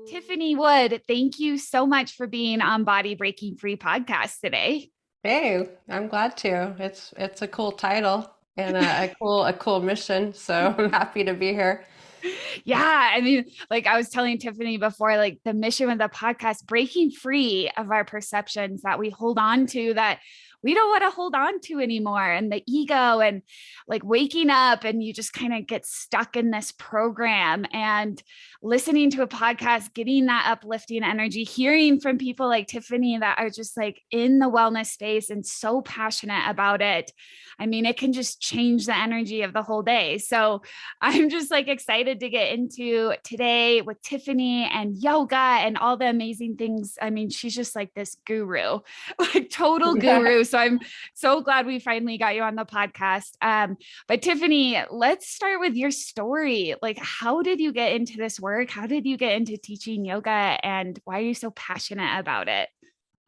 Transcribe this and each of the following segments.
Tiffany Wood, thank you so much for being on Body Breaking Free podcast today. Hey, I'm glad to. It's a cool title and a cool mission. So I'm happy to be here. Yeah, I mean, like I was telling Tiffany before, like the mission of the podcast, breaking free of our perceptions that we hold on to that we don't want to hold on to anymore, and the ego, and like waking up and you just kind of get stuck in this program, and listening to a podcast, getting that uplifting energy, hearing from people like Tiffany that are just like in the wellness space and so passionate about it. I mean, it can just change the energy of the whole day. So I'm just like excited to get into today with Tiffany and yoga and all the amazing things. I mean, she's just like this guru, like total Yeah. guru. So I'm so glad we finally got you on the podcast. But Tiffany, let's start with your story. Like, how did you get into this work? How did you get into teaching yoga, and why are you so passionate about it?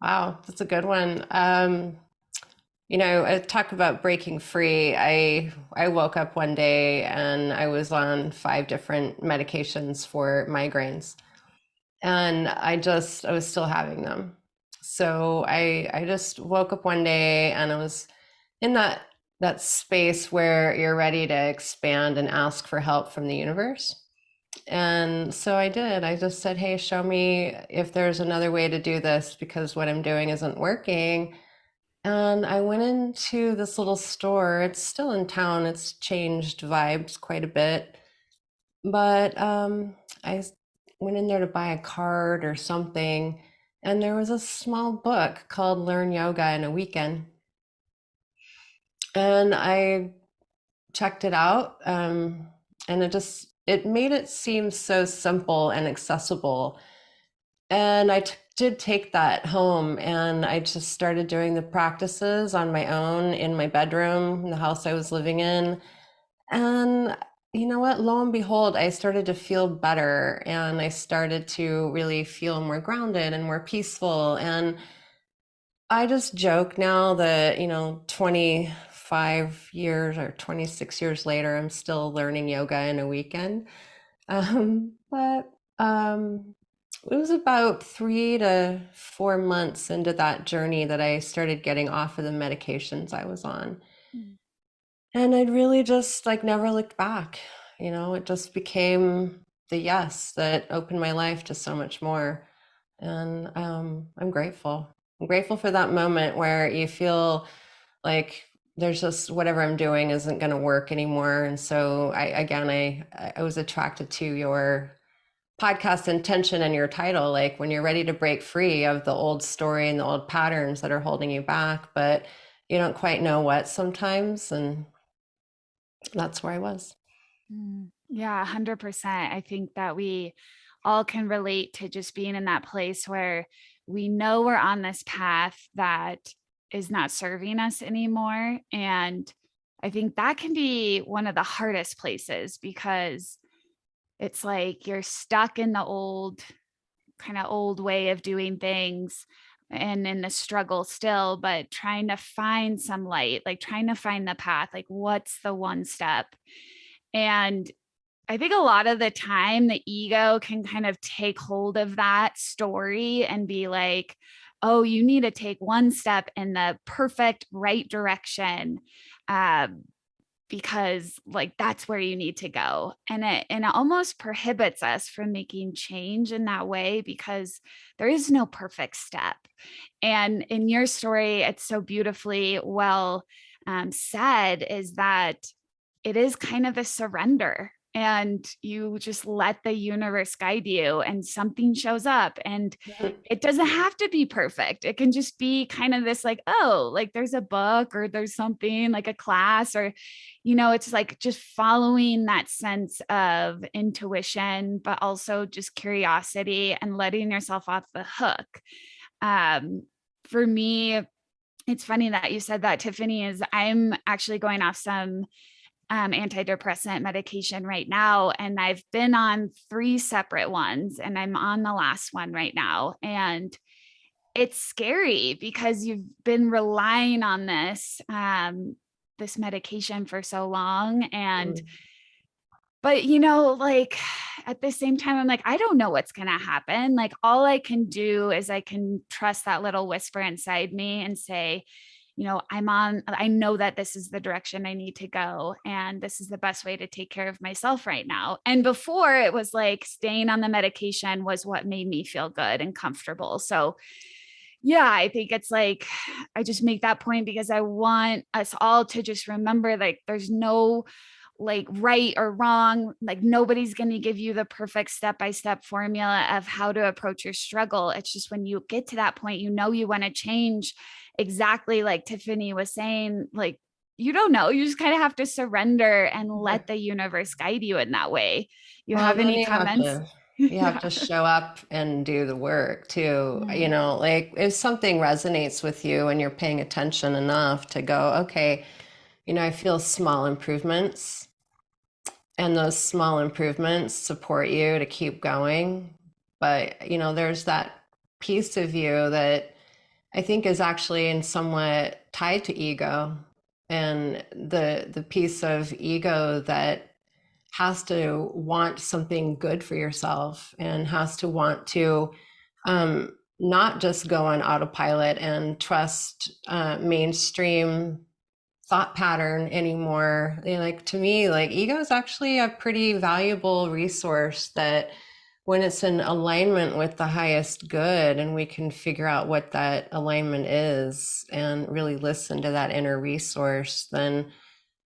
Wow, that's a good one. I talk about breaking free. I woke up one day and I was on five different medications for migraines, and I was still having them. So I just woke up one day and I was in that space where you're ready to expand and ask for help from the universe. And so I did. I just said, "Hey, show me if there's another way to do this because what I'm doing isn't working." And I went into this little store. It's still in town. It's changed vibes quite a bit. But I went in there to buy a card or something, and there was a small book called Learn Yoga in a Weekend. And I checked it out, and it made it seem so simple and accessible. And did take that home, and I just started doing the practices on my own in my bedroom, in the house I was living in. And you know what? Lo and behold, I started to feel better, and I started to really feel more grounded and more peaceful. And I just joke now that, 25 years or 26 years later, I'm still learning yoga in a weekend. But it was about 3 to 4 months into that journey that I started getting off of the medications I was on. And I'd really just like never looked back. It just became the yes that opened my life to so much more. And I'm grateful. I'm grateful for that moment where you feel like there's just whatever I'm doing isn't going to work anymore. And so I was attracted to your podcast intention and your title, like when you're ready to break free of the old story and the old patterns that are holding you back, but you don't quite know what sometimes. And that's where I was. Yeah, 100%. I think that we all can relate to just being in that place where we know we're on this path that is not serving us anymore. And I think that can be one of the hardest places because it's like you're stuck in the old way of doing things and in the struggle still, but trying to find some light, like trying to find the path, like what's the one step. And I think a lot of the time the ego can kind of take hold of that story and be like, oh, you need to take one step in the perfect right direction. Because like that's where you need to go, and it almost prohibits us from making change in that way because there is no perfect step. And in your story it's so beautifully well said, is that it is kind of a surrender, and you just let the universe guide you and something shows up, and it doesn't have to be perfect. It can just be kind of this like, oh, like there's a book or there's something like a class, or it's like just following that sense of intuition, but also just curiosity and letting yourself off the hook. um for me, it's funny that you said that, Tiffany, is I'm actually going off some antidepressant medication right now. And I've been on three separate ones, and I'm on the last one right now. And it's scary because you've been relying on this medication for so long. And Mm. but like at the same time, I'm like, I don't know what's going to happen. Like, all I can do is I can trust that little whisper inside me and say, I know that this is the direction I need to go. And this is the best way to take care of myself right now. And before, it was like staying on the medication was what made me feel good and comfortable. So, yeah, I think it's like, I just make that point because I want us all to just remember, like, there's no like right or wrong. Like, nobody's going to give you the perfect step by step formula of how to approach your struggle. It's just when you get to that point, you want to change, exactly like Tiffany was saying, like, you don't know. You just kind of have to surrender and Yeah. let the universe guide you in that way. You Well, have then any comments? you have Yeah. to show up and do the work too. Mm. Like if something resonates with you and you're paying attention enough to go, okay, I feel small improvements, and those small improvements support you to keep going. But, there's that piece of you that I think is actually in somewhat tied to ego, and the piece of ego that has to want something good for yourself and has to want to not just go on autopilot and trust mainstream thought pattern anymore. Like to me, like ego is actually a pretty valuable resource that when it's in alignment with the highest good and we can figure out what that alignment is and really listen to that inner resource, then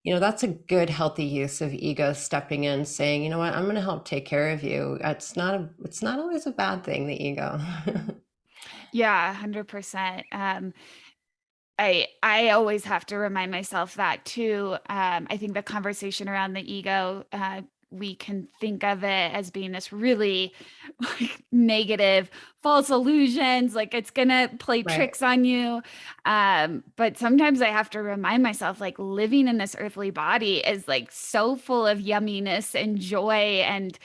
that's a good healthy use of ego stepping in saying, you know what, I'm going to help take care of you. It's not always a bad thing, the ego. Yeah, 100%. I always have to remind myself that too. I think the conversation around the ego, we can think of it as being this really like negative, false illusions, like it's gonna play Right. tricks on you. But sometimes I have to remind myself, like, living in this earthly body is like so full of yumminess and joy, and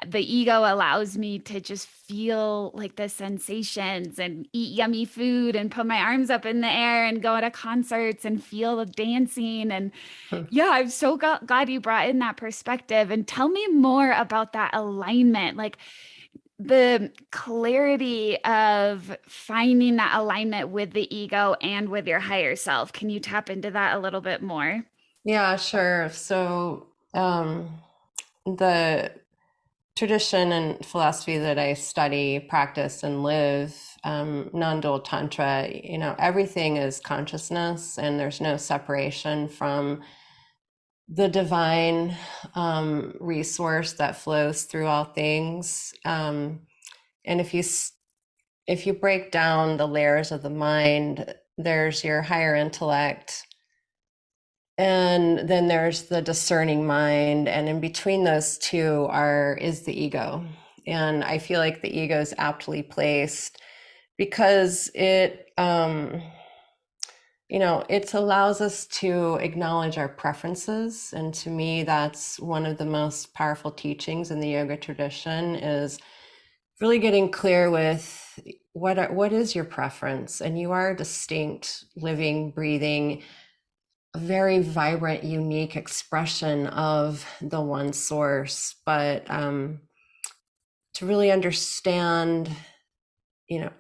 the ego allows me to just feel like the sensations and eat yummy food and put my arms up in the air and go to concerts and feel the dancing. And yeah, I'm so glad you brought in that perspective. And tell me more about that alignment, like the clarity of finding that alignment with the ego and with your higher self. Can you tap into that a little bit more? Yeah, sure. So, the tradition and philosophy that I study, practice, and live, non-dual tantra, everything is consciousness, and there's no separation from the divine resource that flows through all things. And if you break down the layers of the mind, there's your higher intellect, and then there's the discerning mind, and in between those two is the ego. And I feel like the ego is aptly placed because it allows us to acknowledge our preferences. And to me, that's one of the most powerful teachings in the yoga tradition, is really getting clear with what is your preference. And you are a distinct, living, breathing, very vibrant, unique expression of the one source. But to really understand, you know,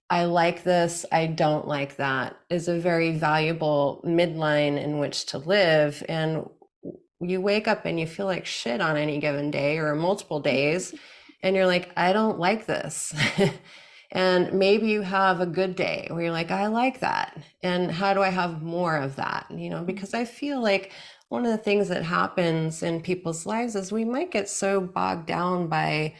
I like this, I don't like that, is a very valuable midline in which to live. And you wake up and you feel like shit on any given day or multiple days, and you're like, I don't like this. And maybe you have a good day where you're like, I like that. And how do I have more of that? Because I feel like one of the things that happens in people's lives is we might get so bogged down by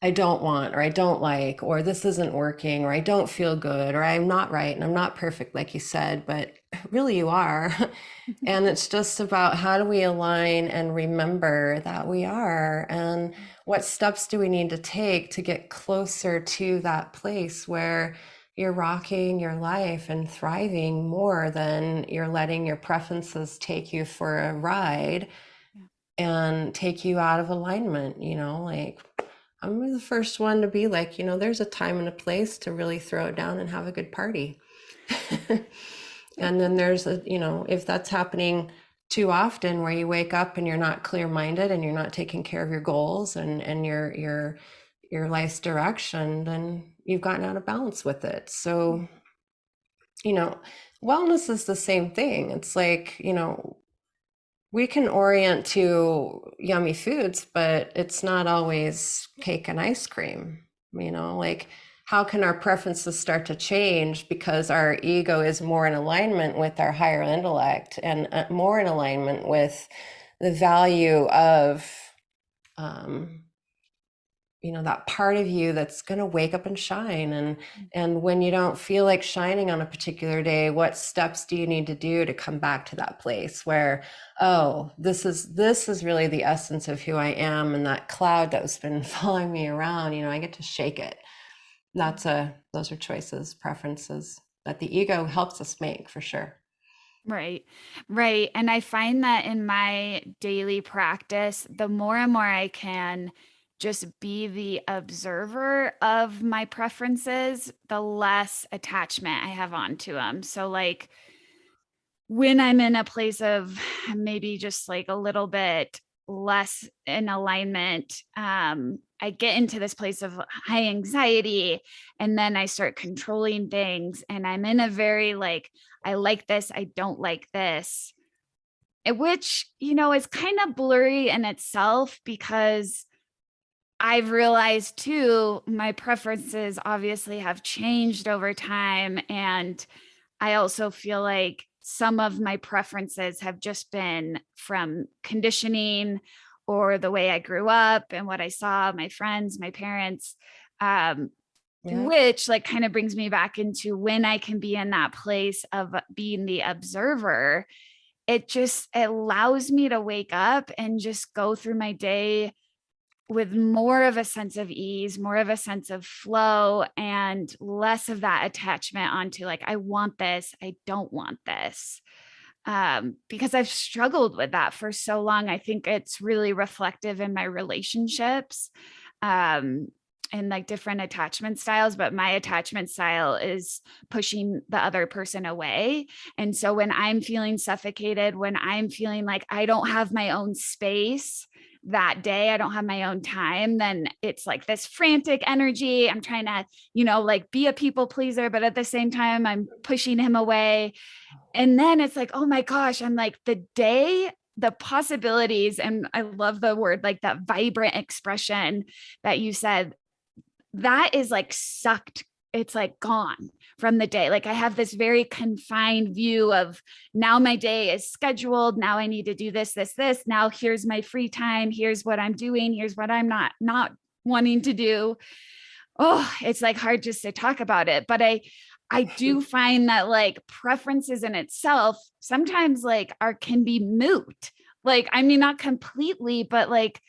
I don't want, or I don't like, or this isn't working, or I don't feel good, or I'm not right and I'm not perfect, like you said, but really you are. And it's just about how do we align and remember that we are, and what steps do we need to take to get closer to that place where you're rocking your life and thriving more than you're letting your preferences take you for a ride Yeah. and take you out of alignment, like I'm the first one to be like, there's a time and a place to really throw it down and have a good party. And then there's if that's happening too often where you wake up and you're not clear-minded and you're not taking care of your goals and your life's direction, then you've gotten out of balance with it. So, you know, wellness is the same thing. It's like, we can orient to yummy foods, but it's not always cake and ice cream. Like, how can our preferences start to change because our ego is more in alignment with our higher intellect and more in alignment with the value of um, that part of you that's going to wake up and shine. And when you don't feel like shining on a particular day, what steps do you need to do to come back to that place where, oh, this is really the essence of who I am, and that cloud that's been following me around, I get to shake it. Those are choices, preferences that the ego helps us make, for sure. Right. Right. And I find that in my daily practice, the more and more I can just be the observer of my preferences, the less attachment I have onto them. So, like, when I'm in a place of maybe just like a little bit less in alignment, I get into this place of high anxiety, and then I start controlling things, and I'm in a very like, I like this, I don't like this, which, is kind of blurry in itself because I've realized too, my preferences obviously have changed over time. And I also feel like some of my preferences have just been from conditioning or the way I grew up and what I saw, my friends, my parents, um, Yeah. which like kind of brings me back into when I can be in that place of being the observer. It just allows me to wake up and just go through my day with more of a sense of ease, more of a sense of flow, and less of that attachment onto like, I want this, I don't want this. Because I've struggled with that for so long. I think it's really reflective in my relationships. Um, and like different attachment styles, but my attachment style is pushing the other person away. And so when I'm feeling suffocated, when I'm feeling like I don't have my own space that day, I don't have my own time, then it's like this frantic energy. I'm trying to, like be a people pleaser, but at the same time, I'm pushing him away. And then it's like, oh my gosh, I'm like the possibilities. And I love the word, like that vibrant expression that you said, that is like sucked. It's like gone from the day. Like I have this very confined view of now my day is scheduled. Now I need to do this, this, this. Now here's my free time. Here's what I'm doing. Here's what I'm not wanting to do. Oh, it's like hard just to talk about it. But I do find that like preferences in itself sometimes like can be moot. Like, I mean, not completely, but like,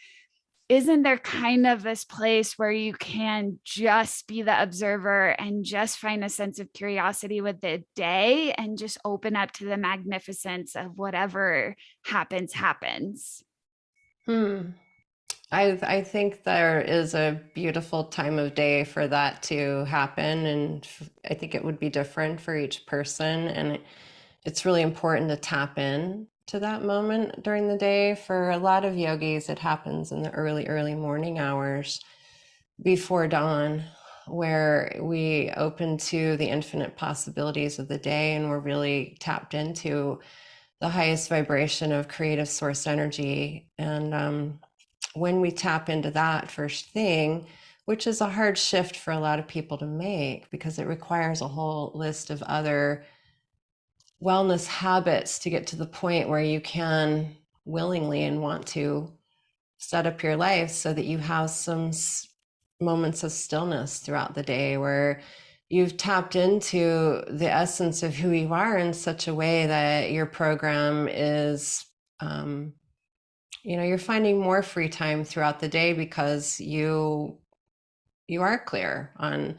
isn't there kind of this place where you can just be the observer and just find a sense of curiosity with the day and just open up to the magnificence of whatever happens? Hmm. I think there is a beautiful time of day for that to happen, and I think it would be different for each person, and it's really important to tap in to that moment during the day. For a lot of yogis, it happens in the early morning hours before dawn, where we open to the infinite possibilities of the day, and we're really tapped into the highest vibration of creative source energy. And when we tap into that first thing, which is a hard shift for a lot of people to make because it requires a whole list of other wellness habits to get to the point where you can willingly and want to set up your life so that you have some moments of stillness throughout the day where you've tapped into the essence of who you are in such a way that your program is you're finding more free time throughout the day because you are clear on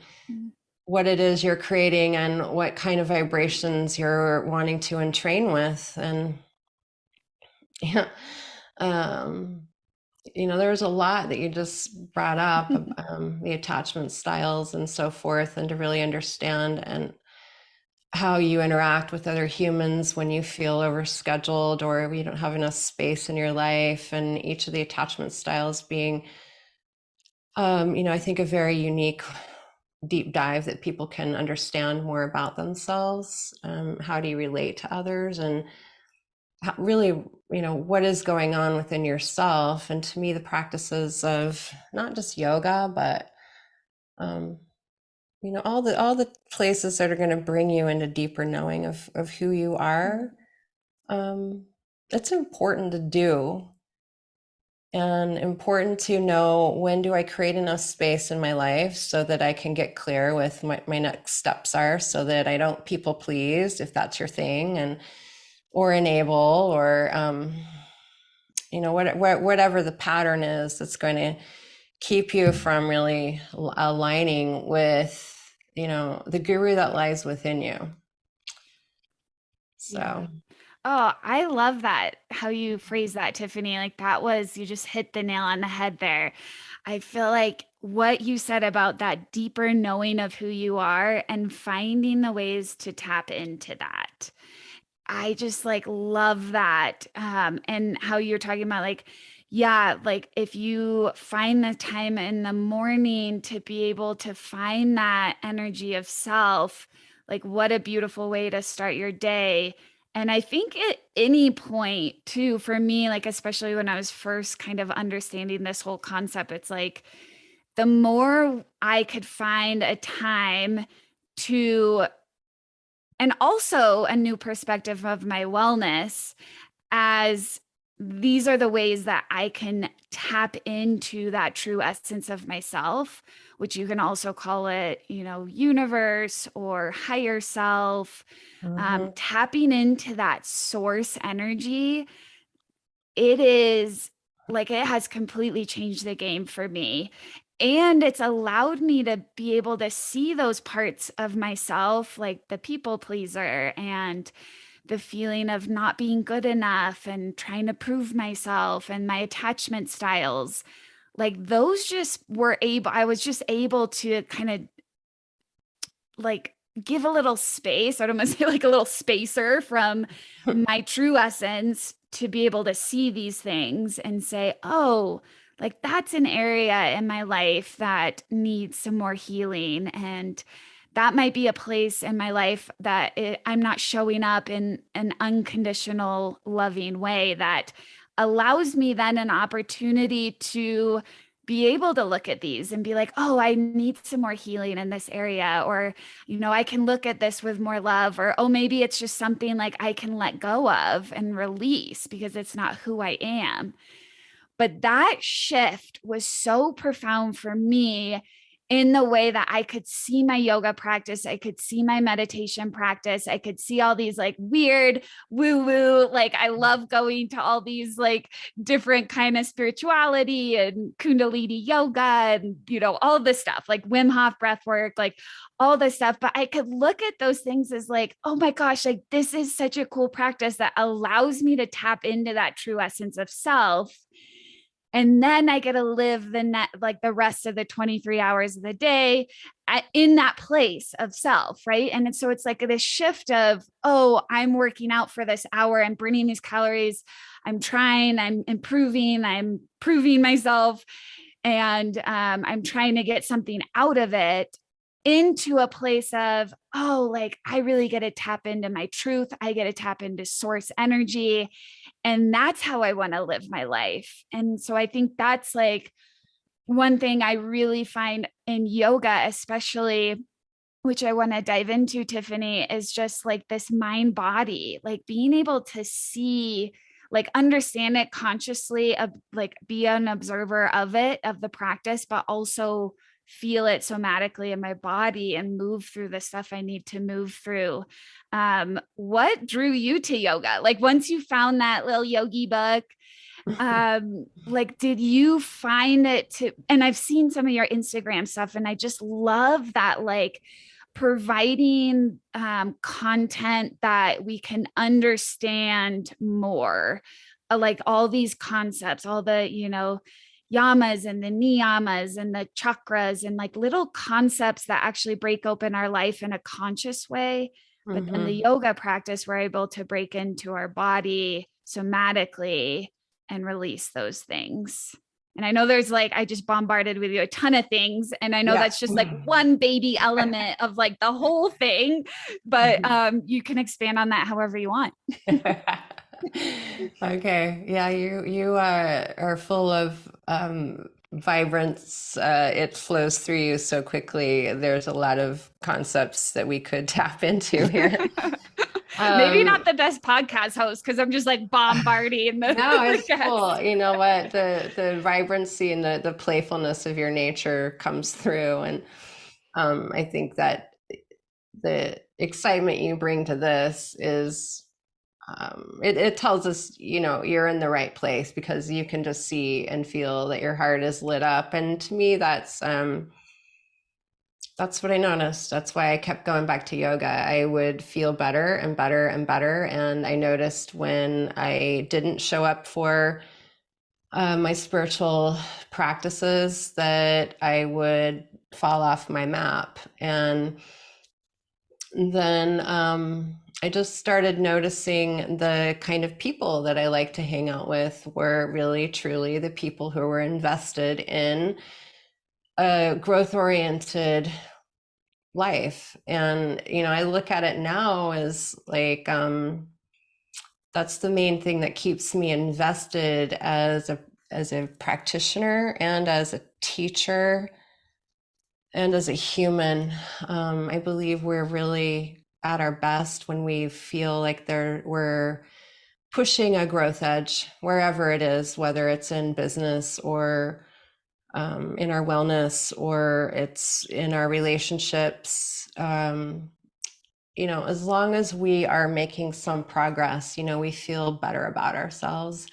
what it is you're creating and what kind of vibrations you're wanting to entrain with. And yeah, um, There was a lot that you just brought up, the attachment styles and so forth, and to really understand and how you interact with other humans when you feel overscheduled or you don't have enough space in your life, and each of the attachment styles being, I think a very unique deep dive that people can understand more about themselves. How do you relate to others, and really, what is going on within yourself? And to me, the practices of not just yoga, but um, all the places that are going to bring you into deeper knowing of who you are. Um, it's important to do, and important to know, when do I create enough space in my life so that I can get clear with my next steps are, so that I don't people please, if that's your thing, and or enable, or whatever the pattern is that's going to keep you from really aligning with the guru that lies within you. Yeah. So Oh, I love that, how you phrase that, Tiffany. Like that was, you just hit the nail on the head there. I feel like what you said about that deeper knowing of who you are and finding the ways to tap into that. I just like love that. And how you're talking about like, yeah, like if you find the time in the morning to be able to find that energy of self, like what a beautiful way to start your day. And I think at any point too, for me, like especially when I was first kind of understanding this whole concept, it's like the more I could find a time to, and also a new perspective of my wellness, as these are the ways that I can tap into that true essence of myself, which you can also call it, universe or higher self. mhm. Tapping into that source energy, it is like it has completely changed the game for me. And it's allowed me to be able to see those parts of myself, like the people pleaser and the feeling of not being good enough and trying to prove myself and my attachment styles. Like those just were able, I was just able to kind of like give a little space. I don't want to say like a little spacer from my true essence to be able to see these things and say, oh, like that's an area in my life that needs some more healing. And that might be a place in my life that I'm not showing up in an unconditional, loving way that allows me then an opportunity to be able to look at these and be like, oh, I need some more healing in this area. Or, I can look at this with more love. Or, oh, maybe it's just something like I can let go of and release because it's not who I am. But that shift was so profound for me in the way that I could see my yoga practice. I could see my meditation practice. I could see all these like weird woo woo. Like I love going to all these like different kind of spirituality and Kundalini yoga and, all this stuff like Wim Hof breath work, like all this stuff. But I could look at those things as like, oh my gosh, like this is such a cool practice that allows me to tap into that true essence of self, and then I get to live like the rest of the 23 hours of the day in that place of self, right? And so it's like this shift of, oh, I'm working out for this hour, I'm burning these calories, I'm trying, I'm improving, I'm proving myself, and I'm trying to get something out of it, into a place of, oh, like I really get to tap into my truth, I get to tap into source energy, and that's how I want to live my life. And so I think that's like one thing I really find in yoga, especially, which I want to dive into, Tiffany, is just like this mind body, like being able to see, like understand it consciously, like be an observer of it, of the practice, but also feel it somatically in my body and move through the stuff I need to move through. What drew you to yoga? Like once you found that little yogi book, like did you find it to, and I've seen some of your Instagram stuff and I just love that, like providing content that we can understand more. like all these concepts, all the, yamas and the niyamas and the chakras and like little concepts that actually break open our life in a conscious way. But then the Hmm. yoga practice, we're able to break into our body somatically and release those things. And I know there's like, I just bombarded with you a ton of things. And I know Yeah. that's just like one baby element of like the whole thing, but you can expand on that however you want. Okay. Yeah, you are full of vibrance. It flows through you so quickly. There's a lot of concepts that we could tap into here. Maybe not Um, the best podcast host because I'm just like bombarding no, the it's cool. guests. You know what? The vibrancy and the playfulness of your nature comes through, and I think that the excitement you bring to this is it tells us, you're in the right place because you can just see and feel that your heart is lit up. And to me, that's what I noticed. That's why I kept going back to yoga. I would feel better and better and better. And I noticed when I didn't show up for my spiritual practices that I would fall off my map. And then I just started noticing the kind of people that I like to hang out with were really, truly the people who were invested in a growth oriented life. And, I look at it now as like, that's the main thing that keeps me invested as a practitioner and as a teacher and as a human. I believe we're really at our best when we feel like we're pushing a growth edge wherever it is, whether it's in business or in our wellness or it's in our relationships. As long as we are making some progress, we feel better about ourselves.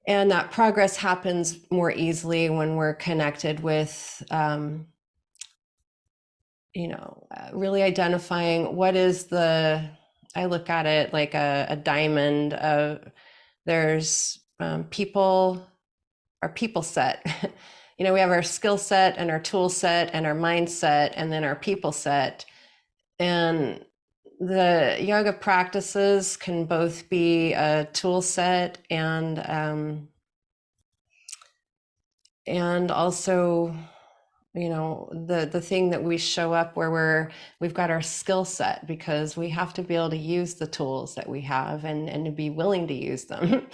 And that progress happens more easily when we're connected with really identifying what is I look at it like a diamond of there's people, our people set. We have our skill set and our tool set and our mindset and then our people set. And the yoga practices can both be a tool set and also the thing that we show up where we've got our skill set because we have to be able to use the tools that we have and to be willing to use them.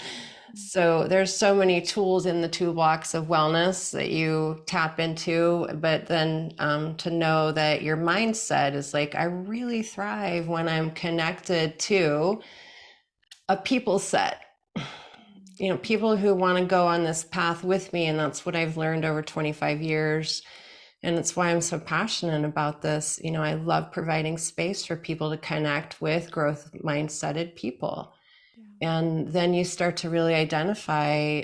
So there's so many tools in the toolbox of wellness that you tap into, but then to know that your mindset is like, I really thrive when I'm connected to a people set, people who want to go on this path with me. And that's what I've learned over 25 years. And it's why I'm so passionate about this. I love providing space for people to connect with growth mindseted people. And then you start to really identify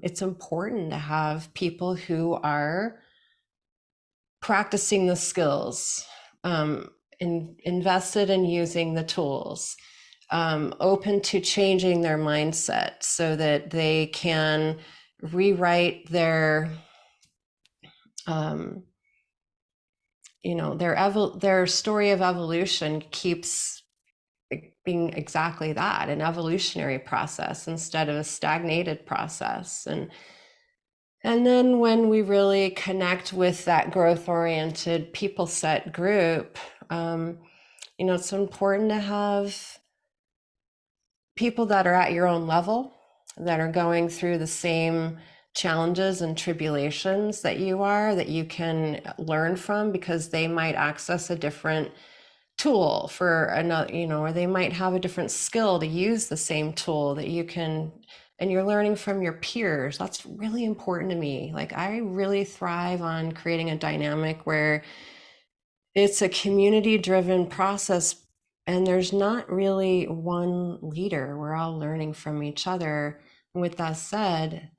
it's important to have people who are practicing the skills, invested in using the tools, open to changing their mindset so that they can rewrite um, their story of evolution keeps being exactly that, an evolutionary process instead of a stagnated process. And then when we really connect with that growth oriented people set group, it's important to have people that are at your own level, that are going through the same challenges and tribulations that you are, that you can learn from because they might access a different tool for another, or they might have a different skill to use the same tool that you can, and you're learning from your peers. That's really important to me. Like, I really thrive on creating a dynamic where it's a community driven process and there's not really one leader. We're all learning from each other. And with that said,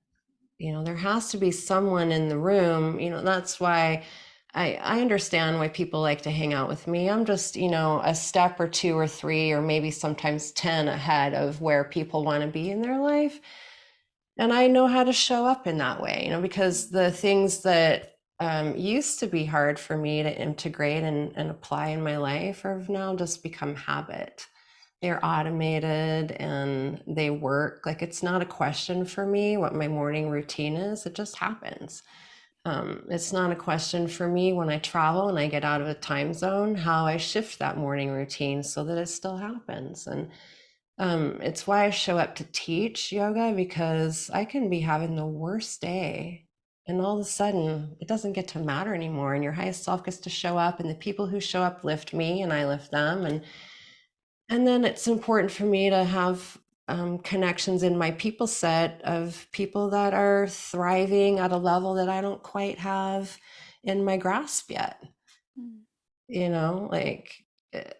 there has to be someone in the room. That's why I understand why people like to hang out with me. I'm just, you know, a step or two or three or maybe sometimes 10 ahead of where people want to be in their life. And I know how to show up in that way, you know, because the things that used to be hard for me to integrate and apply in my life have now just become habit. They're automated and they work. Like it's not a question for me what my morning routine is, it just happens. It's not a question for me when I travel and I get out of a time zone, how I shift that morning routine so that it still happens. And it's why I show up to teach yoga, because I can be having the worst day and all of a sudden it doesn't get to matter anymore. And your highest self gets to show up, and the people who show up lift me and I lift them. And then it's important for me to have connections in my people set of people that are thriving at a level that I don't quite have in my grasp yet, Mm. you know, like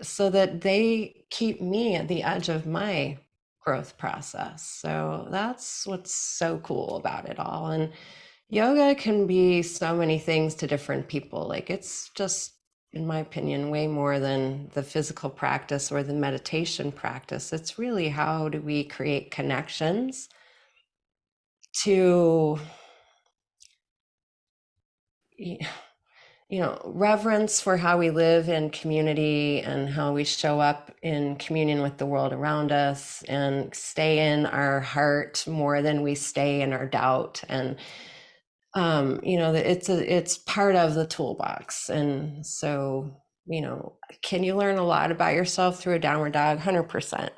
so that they keep me at the edge of my growth process. So that's what's so cool about it all. And yoga can be so many things to different people. Like it's just, in my opinion, way more than the physical practice or the meditation practice. It's really how do we create connections to, you know, reverence for how we live in community and how we show up in communion with the world around us, and stay in our heart more than we stay in our doubt. And you know, it's part of the toolbox. And so, you know, can you learn a lot about yourself through a downward dog? 100%.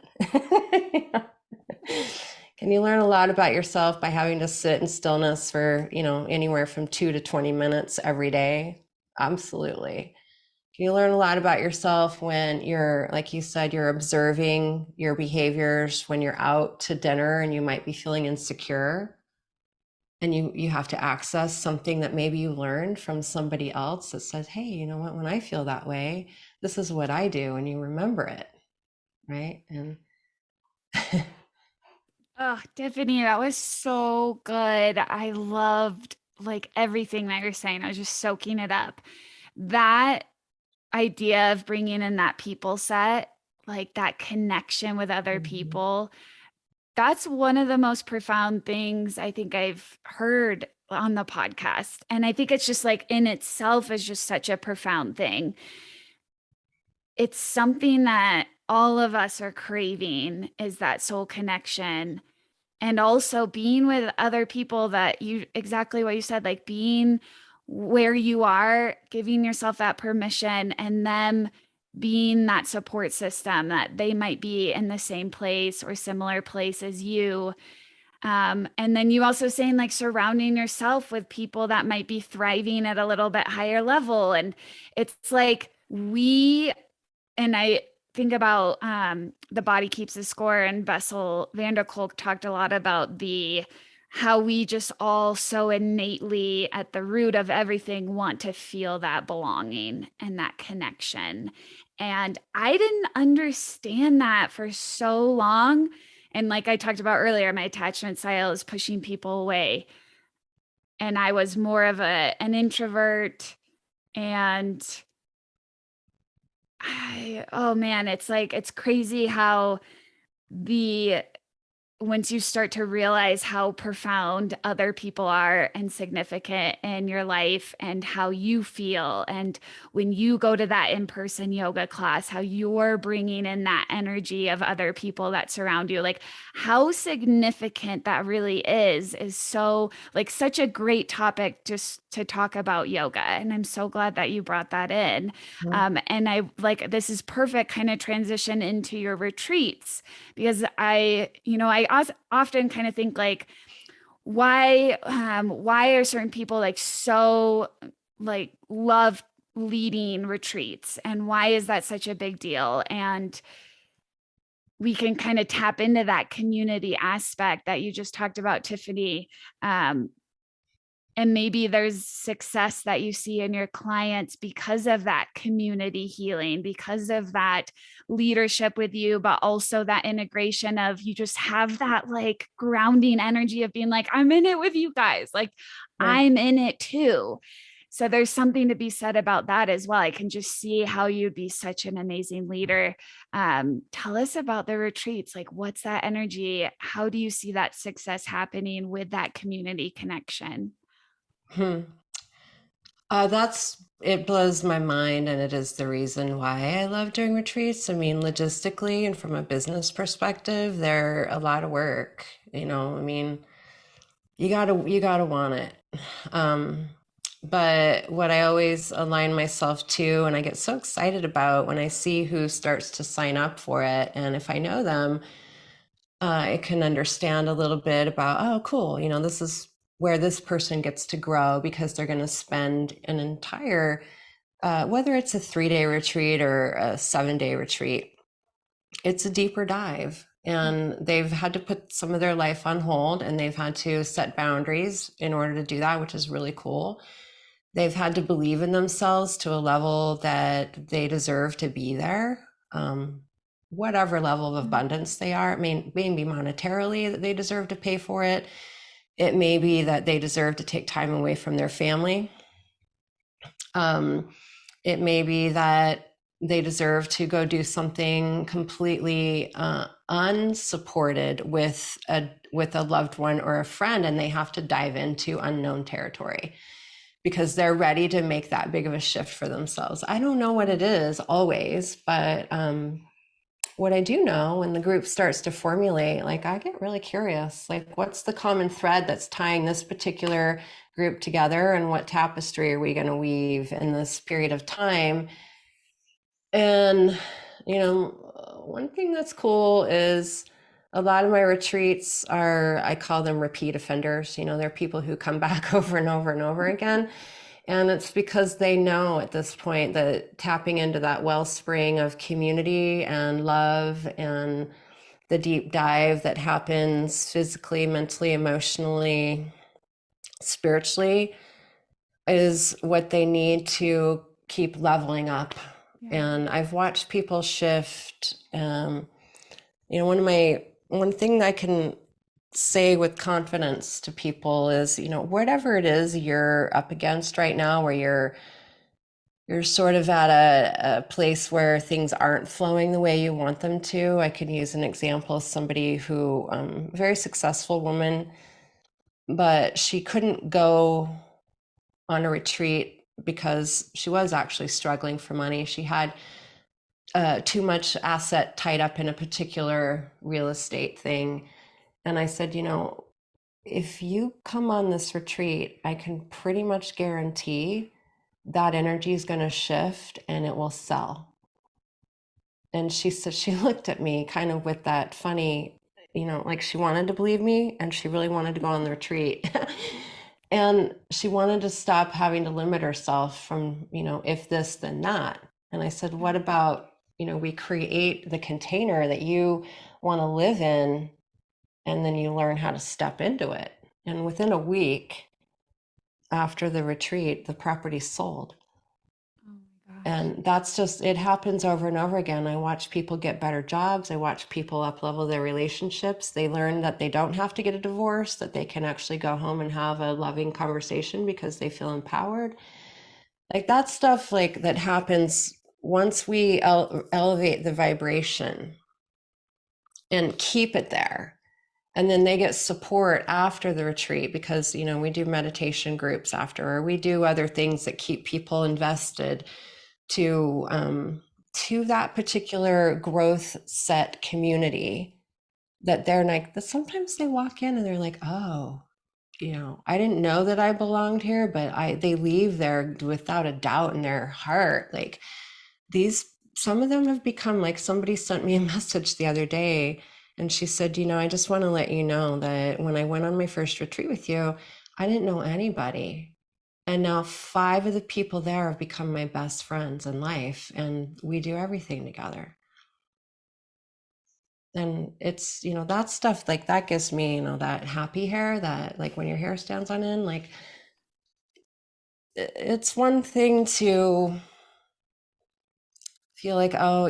Can you learn a lot about yourself by having to sit in stillness for, you know, anywhere from 2 to 20 minutes every day? Absolutely. Can you learn a lot about yourself when you're, like you said, you're observing your behaviors when you're out to dinner and you might be feeling insecure, and you have to access something that maybe you learned from somebody else that says, hey, you know what, when I feel that way, this is what I do, and you remember it, right? And Oh, Tiffany, that was so good. I loved like everything that you're saying. I was just soaking it up. That idea of bringing in that people set, like that connection with other Mhm. people, that's one of the most profound things I think I've heard on the podcast. And I think it's just like in itself is just such a profound thing. It's something that all of us are craving is that soul connection, and also being with other people that you exactly what you said, like being where you are, giving yourself that permission, and them being that support system that they might be in the same place or similar place as you. And then you also saying like surrounding yourself with people that might be thriving at a little bit higher level. And it's like and I think about the body keeps a score, and Bessel van der Kolk talked a lot about the how we just all so innately at the root of everything want to feel that belonging and that connection. And I didn't understand that for so long. And like I talked about earlier, my attachment style is pushing people away. And I was more of an introvert, and oh man, it's like it's crazy how the once you start to realize how profound other people are and significant in your life and how you feel, and when you go to that in-person yoga class, how you're bringing in that energy of other people that surround you, like how significant that really is so like such a great topic just to talk about yoga. And I'm so glad that you brought that in. And I like this is perfect kind of transition into your retreats, because I often kind of think like, why are certain people like so like love leading retreats, and why is that such a big deal? And we can kind of tap into that community aspect that you just talked about, Tiffany. And maybe there's success that you see in your clients because of that community healing, because of that leadership with you, but also that integration of you just have that like grounding energy of being like, I'm in it with you guys. Like Yeah. I'm in it too. So there's something to be said about that as well. I can just see how you'd be such an amazing leader. Tell us about the retreats. Like, what's that energy? How do you see that success happening with that community connection? Hmm. That's it blows my mind, and it is the reason why I love doing retreats. I mean, logistically and from a business perspective, they're a lot of work. I mean, you gotta want it. Um, but what I always align myself to, and I get so excited about when I see who starts to sign up for it, and if I know them, I can understand a little bit about, oh, cool, this is where this person gets to grow because they're going to spend an entire, whether it's a 3-day retreat or a 7-day retreat, it's a deeper dive. And they've had to put some of their life on hold, and they've had to set boundaries in order to do that, which is really cool. They've had to believe in themselves to a level that they deserve to be there. Whatever level of abundance they are. It may be monetarily that they deserve to pay for it. It may be that they deserve to take time away from their family. Um, it may be that they deserve to go do something completely unsupported with a loved one or a friend, and they have to dive into unknown territory because they're ready to make that big of a shift for themselves. I don't know what it is always, but what I do know when the group starts to formulate, like I get really curious, like what's the common thread that's tying this particular group together, and what tapestry are we going to weave in this period of time? And, one thing that's cool is a lot of my retreats are, I call them repeat offenders. They're people who come back over and over and over again. And it's because they know at this point that tapping into that wellspring of community and love and the deep dive that happens physically, mentally, emotionally, spiritually is what they need to keep leveling up. Yeah. And I've watched people shift. One thing I can say with confidence to people is, whatever it is you're up against right now, where you're sort of at a place where things aren't flowing the way you want them to. I could use an example of somebody who, very successful woman, but she couldn't go on a retreat because she was actually struggling for money. She had too much asset tied up in a particular real estate thing. And I said, if you come on this retreat, I can pretty much guarantee that energy is going to shift and it will sell. And she said, she looked at me kind of with that funny, like she wanted to believe me and she really wanted to go on the retreat. And she wanted to stop having to limit herself from, if this, then that. And I said, what about, we create the container that you want to live in, and then you learn how to step into it. And within a week after the retreat, the property sold. Oh my gosh. And that's just, it happens over and over again. I watch people get better jobs. I watch people up level their relationships. They learn that they don't have to get a divorce, that they can actually go home and have a loving conversation because they feel empowered. Like that stuff, like that happens once we elevate the vibration and keep it there. And then they get support after the retreat because, we do meditation groups after, or we do other things that keep people invested to that particular growth set community, that they're like that. Sometimes they walk in and they're like, oh, I didn't know that I belonged here, but they leave there without a doubt in their heart. Like these, some of them have become, like somebody sent me a message the other day and she said, I just want to let you know that when I went on my first retreat with you, I didn't know anybody. And now 5 of the people there have become my best friends in life, and we do everything together. And it's, that stuff like that gives me, that happy hair, that like when your hair stands on end, like it's one thing to feel like, oh,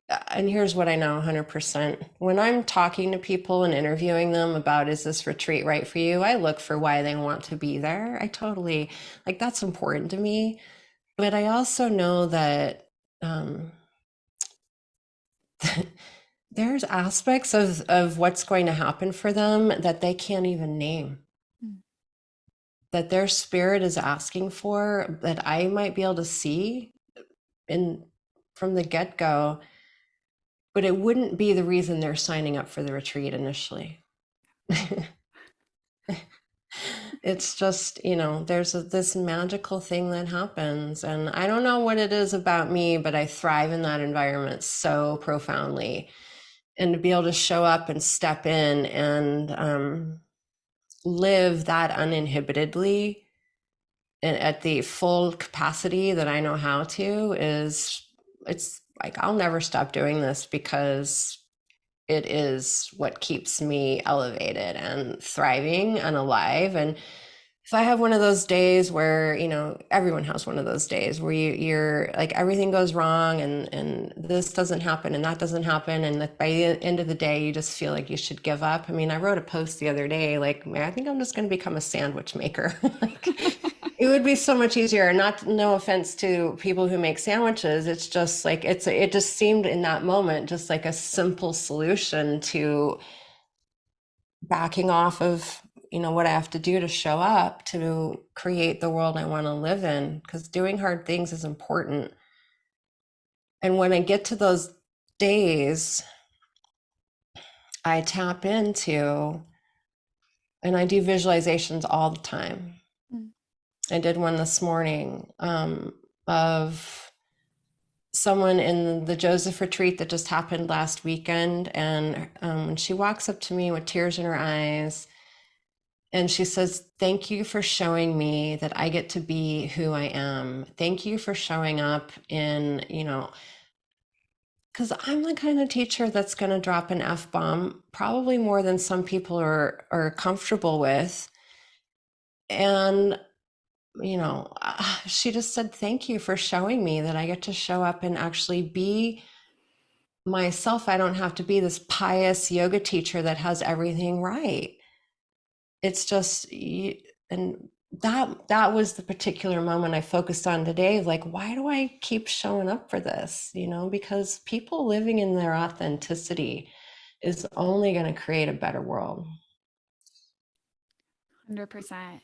And here's what I know 100%. When I'm talking to people and interviewing them about, is this retreat right for you? I look for why they want to be there. I totally, like, that's important to me. But I also know that um, there's aspects of what's going to happen for them that they can't even name, Mm. that their spirit is asking for, that I might be able to see in from the get-go, but it wouldn't be the reason they're signing up for the retreat initially. It's just, there's this magical thing that happens. And I don't know what it is about me, but I thrive in that environment so profoundly. And to be able to show up and step in and live that uninhibitedly and at the full capacity that I know how to it's like, I'll never stop doing this because it is what keeps me elevated and thriving and alive. And if I have one of those days where, everyone has one of those days where you're like, everything goes wrong and this doesn't happen and that doesn't happen. And like by the end of the day, you just feel like you should give up. I mean, I wrote a post the other day, like, man, I think I'm just going to become a sandwich maker. Like, it would be so much easier. Not, no offense to people who make sandwiches. It's just like, it just seemed in that moment, just like a simple solution to backing off of what I have to do to show up to create the world I want to live in, because doing hard things is important. And when I get to those days, I tap into, and I do visualizations all the time. Mm. I did one this morning of someone in the Joseph retreat that just happened last weekend, and she walks up to me with tears in her eyes. And she says, thank you for showing me that I get to be who I am. Thank you for showing up in, because I'm the kind of teacher that's going to drop an F-bomb probably more than some people are comfortable with. And, she just said, thank you for showing me that I get to show up and actually be myself. I don't have to be this pious yoga teacher that has everything right. It's just, and that was the particular moment I focused on today. Like, why do I keep showing up for this? Because people living in their authenticity is only going to create a better world. 100%.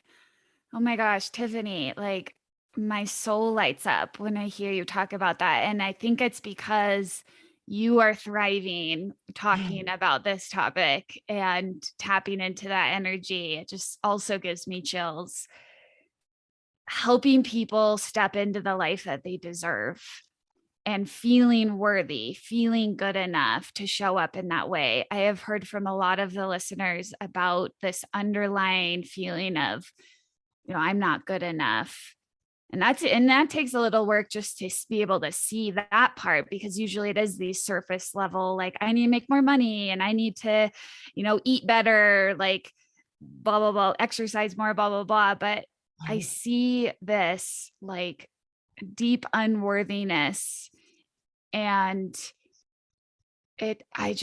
Oh my gosh, Tiffany, like my soul lights up when I hear you talk about that. And I think it's because you are thriving talking about this topic and tapping into that energy. It just also gives me chills. Helping people step into the life that they deserve and feeling worthy, feeling good enough to show up in that way. I have heard from a lot of the listeners about this underlying feeling of, I'm not good enough. And that takes a little work just to be able to see that part, because usually it is these surface level, like I need to make more money and I need to, eat better, like blah, blah, blah, exercise more, blah, blah, blah. But I see this like deep unworthiness, and I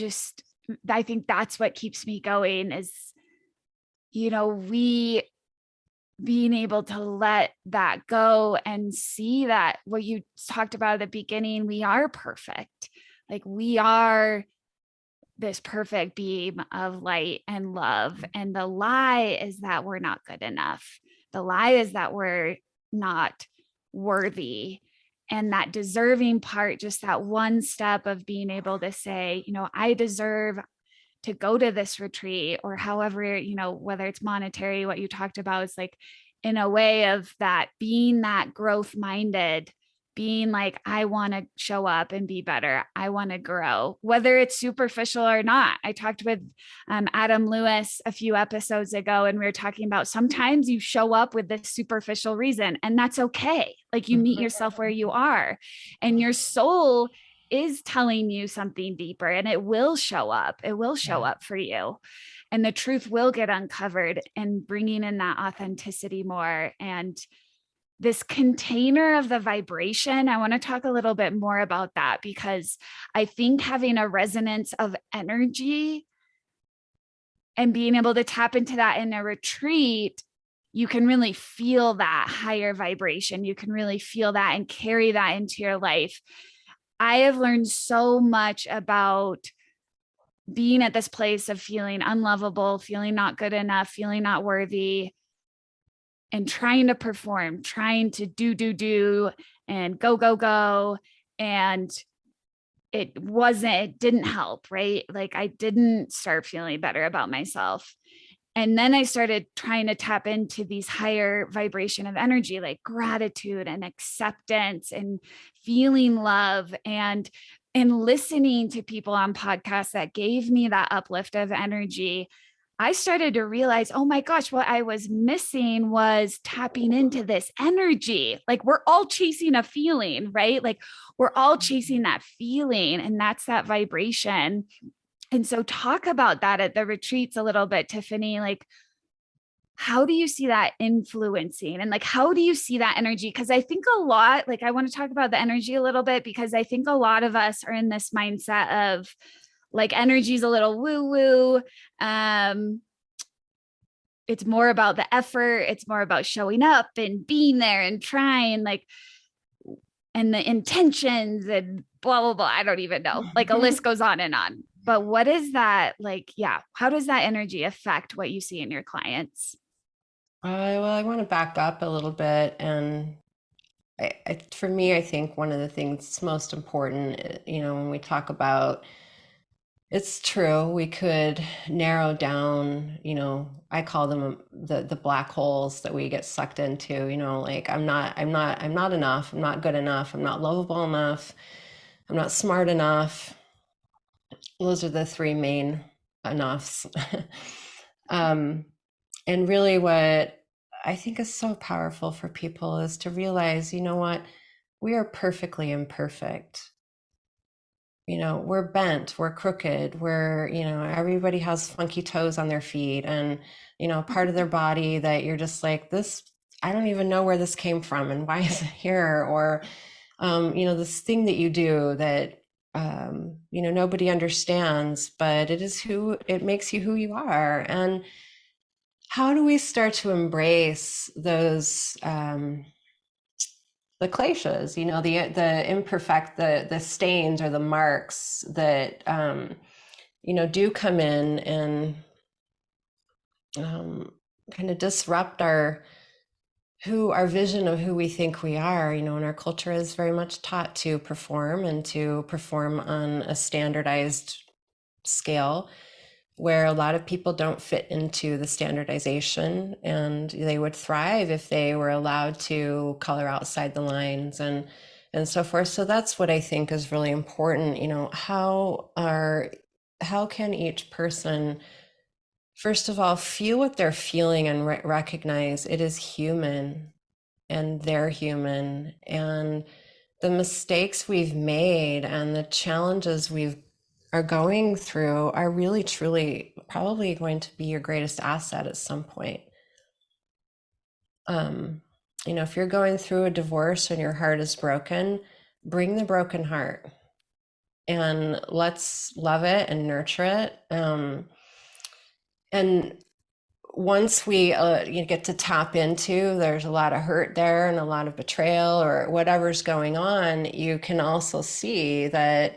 think that's what keeps me going is, we being able to let that go and see that what you talked about at the beginning, we are perfect. Like we are this perfect beam of light and love. And the lie is that we're not good enough. The lie is that we're not worthy. And that deserving part, just that one step of being able to say, I deserve to go to this retreat, or however, whether it's monetary, what you talked about is like in a way of that being that growth minded, being like, I want to show up and be better. I want to grow, whether it's superficial or not. I talked with Adam Lewis a few episodes ago, and we were talking about sometimes you show up with this superficial reason, and that's okay. Like you meet yourself where you are, and your soul is telling you something deeper, and it will show up. It will show up for you. And the truth will get uncovered, and bringing in that authenticity more. And this container of the vibration. I want to talk a little bit more about that because I think having a resonance of energy and being able to tap into that in a retreat, you can really feel that higher vibration. You can really feel that and carry that into your life. I have learned so much about being at this place of feeling unlovable, feeling not good enough, feeling not worthy, and trying to perform, trying to do, and go. And it didn't help, right? Like I didn't start feeling better about myself. And then I started trying to tap into these higher vibration of energy, like gratitude and acceptance and feeling love and listening to people on podcasts that gave me that uplift of energy. I started to realize, oh my gosh, what I was missing was tapping into this energy. Like we're all chasing a feeling, right? Like we're all chasing that feeling, and that's that vibration. And so talk about that at the retreats a little bit, Tiffany. Like, how do you see that influencing, and like how do you see that energy? Because I think a lot, like I want to talk about the energy a little bit, because I think a lot of us are in this mindset of like energy is a little woo woo. um it's more about the effort, it's more about showing up and being there and trying, like, and the intentions and blah blah blah. I don't even know, like a list goes on and on. But what is that like? Yeah, how does that energy affect what you see in your clients? Well, I want to back up a little bit. And for me, I think one of the things that's most important, when we talk about, it's true, we could narrow down, I call them the black holes that we get sucked into, like I'm not enough, I'm not good enough, I'm not lovable enough, I'm not smart enough. Those are the three main enoughs. um, and really what I think is so powerful for people is to realize, you know what, we are perfectly imperfect. We're bent, we're crooked, everybody has funky toes on their feet, and, part of their body that you're just like, this, I don't even know where this came from and why is it here? Or, this thing that you do that, nobody understands, but it makes you who you are. And how do we start to embrace those, the kleshas, the imperfect, the stains or the marks that, do come in and, kind of disrupt our vision of who we think we are, and our culture is very much taught to perform and to perform on a standardized scale, where a lot of people don't fit into the standardization, and they would thrive if they were allowed to color outside the lines and so forth. So that's what I think is really important. How can each person, first of all, feel what they're feeling and recognize it is human, and they're human, and the mistakes we've made and the challenges we've are going through are really truly probably going to be your greatest asset at some point. um if you're going through a divorce and your heart is broken, bring the broken heart and let's love it and nurture it. And once we you get to tap into, there's a lot of hurt there and a lot of betrayal or whatever's going on, you can also see that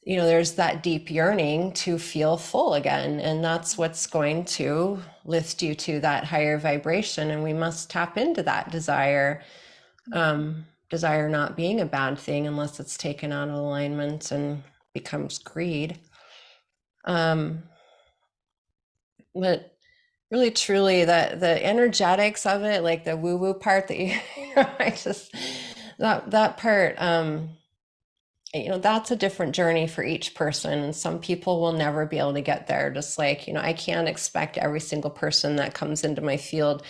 there's that deep yearning to feel full again, and that's what's going to lift you to that higher vibration. And we must tap into that desire. Desire not being a bad thing unless it's taken out of alignment and becomes greed. But really truly, the energetics of it, like the woo woo part that I just, that part, that's a different journey for each person, and some people will never be able to get there. Just like, I can't expect every single person that comes into my field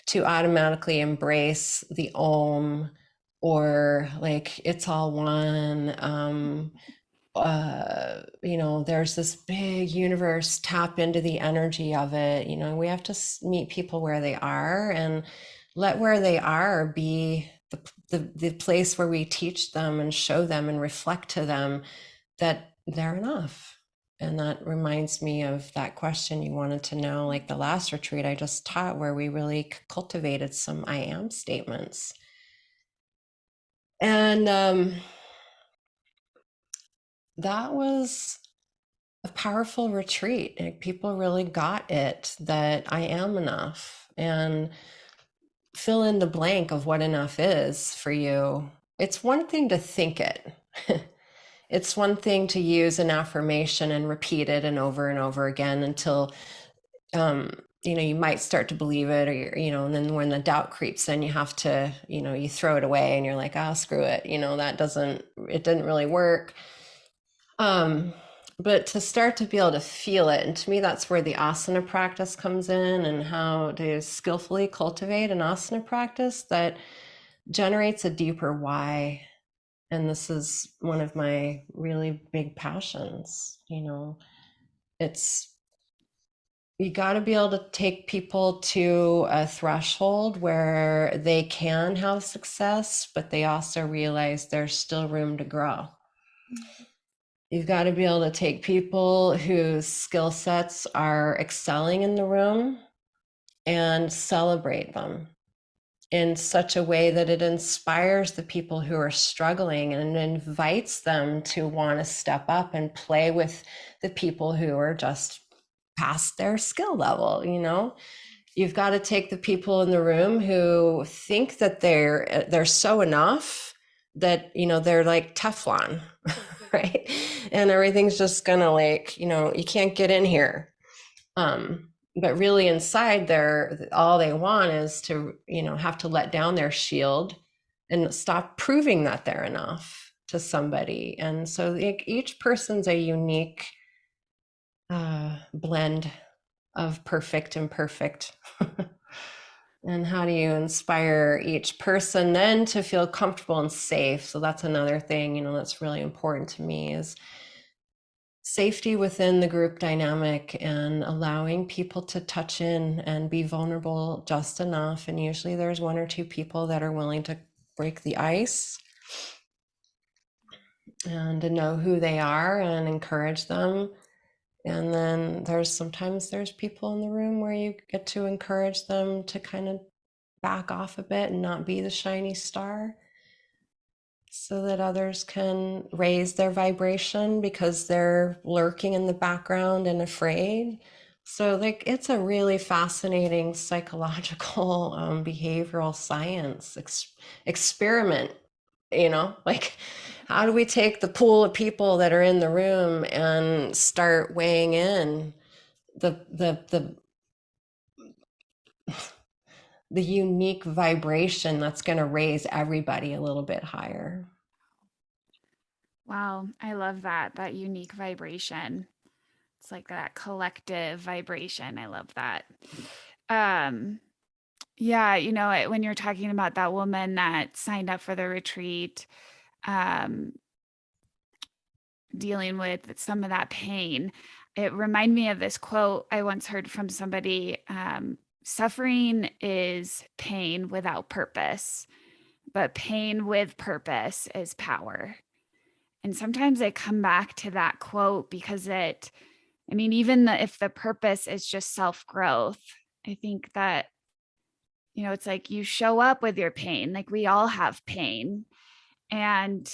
to automatically embrace the om, or like it's all one. There's this big universe, tap into the energy of it. We have to meet people where they are and let where they are be the place where we teach them and show them and reflect to them that they're enough. And that reminds me of that question you wanted to know, like the last retreat I just taught, where we really cultivated some I am statements. And that was a powerful retreat. Like, people really got it, that I am enough. And fill in the blank of what enough is for you. It's one thing to think it. It's one thing to use an affirmation and repeat it and over again until um, you might start to believe it, or and then when the doubt creeps in, you have to, you throw it away and you're like, oh, screw it. It didn't really work. Um, but to start to be able to feel it, and to me, that's where the asana practice comes in, and how to skillfully cultivate an asana practice that generates a deeper why. And this is one of my really big passions. It's you got to be able to take people to a threshold where they can have success, but they also realize there's still room to grow. You've got to be able to take people whose skill sets are excelling in the room and celebrate them in such a way that it inspires the people who are struggling and invites them to want to step up and play with the people who are just past their skill level. You've got to take the people in the room who think that they're so enough that they're like Teflon, right? And everything's just gonna, like, you can't get in here. But really inside there, all they want is to, have to let down their shield and stop proving that they're enough to somebody. And so, like, each person's a unique blend of perfect and perfect. And how do you inspire each person then to feel comfortable and safe? So that's another thing, that's really important to me, is safety within the group dynamic and allowing people to touch in and be vulnerable just enough. And usually there's one or two people that are willing to break the ice and to know who they are and encourage them. And then sometimes there's people in the room where you get to encourage them to kind of back off a bit and not be the shiny star, so that others can raise their vibration because they're lurking in the background and afraid. So, like, it's a really fascinating psychological behavioral science experiment, like, how do we take the pool of people that are in the room and start weighing in the the unique vibration that's going to raise everybody a little bit higher. Wow, I love that unique vibration. It's like that collective vibration. I love that. Um, yeah, when you're talking about that woman that signed up for the retreat, um, dealing with some of that pain, it reminded me of this quote I once heard from somebody. Suffering is pain without purpose, but pain with purpose is power. And sometimes I come back to that quote because even if the purpose is just self growth, I think that, it's like you show up with your pain, like we all have pain, and